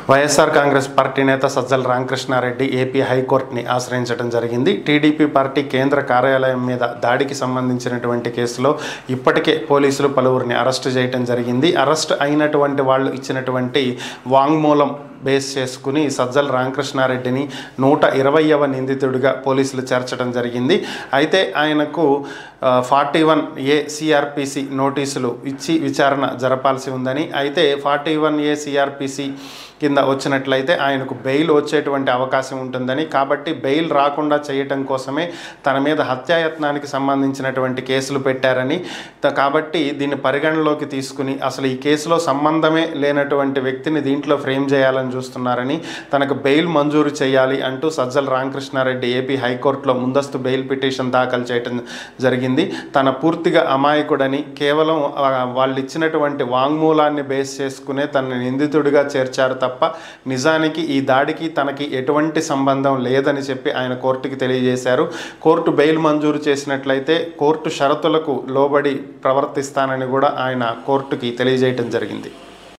YSR Congress party నేత Sajjala Ramakrishna Reddy AP హైకోర్టుని ఆశ్రయించడం జరిగింది. టీడీపీ పార్టీ కేంద్ర కార్యాలయం మీద దాడికి సంబంధించినటువంటి కేసులో ఇప్పటికే పోలీసులు పలువురిని అరెస్టు చేయడం జరిగింది. అరెస్ట్ అయినటువంటి వాళ్ళు ఇచ్చినటువంటి వాంగ్మూలం బేస్ చేసుకుని సజ్జల రామకృష్ణారెడ్డిని 120వ నిందితుడిగా పోలీసులు చేర్చడం జరిగింది. అయితే ఆయనకు 41A CRPC నోటీసులు ఇచ్చి విచారణ జరపాల్సి ఉందని, అయితే 41A CRPC కింద వచ్చినట్లయితే ఆయనకు బెయిల్ వచ్చేటువంటి అవకాశం ఉంటుందని, కాబట్టి బెయిల్ రాకుండా చేయటం కోసమే తన మీద హత్యాయత్నానికి సంబంధించినటువంటి కేసులు పెట్టారని, కాబట్టి దీన్ని పరిగణలోకి తీసుకుని అసలు ఈ కేసులో సంబంధమే లేనటువంటి వ్యక్తిని దీంట్లో ఫ్రేమ్ చేయాలని చూస్తున్నారని, తనకు బెయిల్ మంజూరు చేయాలి అంటూ సజ్జల రామకృష్ణారెడ్డి ఏపీ హైకోర్టులో ముందస్తు బెయిల్ పిటిషన్ దాఖలు చేయడం జరిగింది. తన పూర్తిగా అమాయకుడని, కేవలం వాళ్ళు ఇచ్చినటువంటి వాంగ్మూలాన్ని బేస్ చేసుకునే తన నిందితుడిగా చేర్చారు తప్ప నిజానికి ఈ దాడికి తనకి ఎటువంటి సంబంధం లేదని చెప్పి ఆయన కోర్టుకి తెలియజేశారు. కోర్టు బెయిల్ మంజూరు చేసినట్లయితే కోర్టు షరతులకు లోబడి ప్రవర్తిస్తానని కూడా ఆయన కోర్టుకి తెలియజేయడం జరిగింది.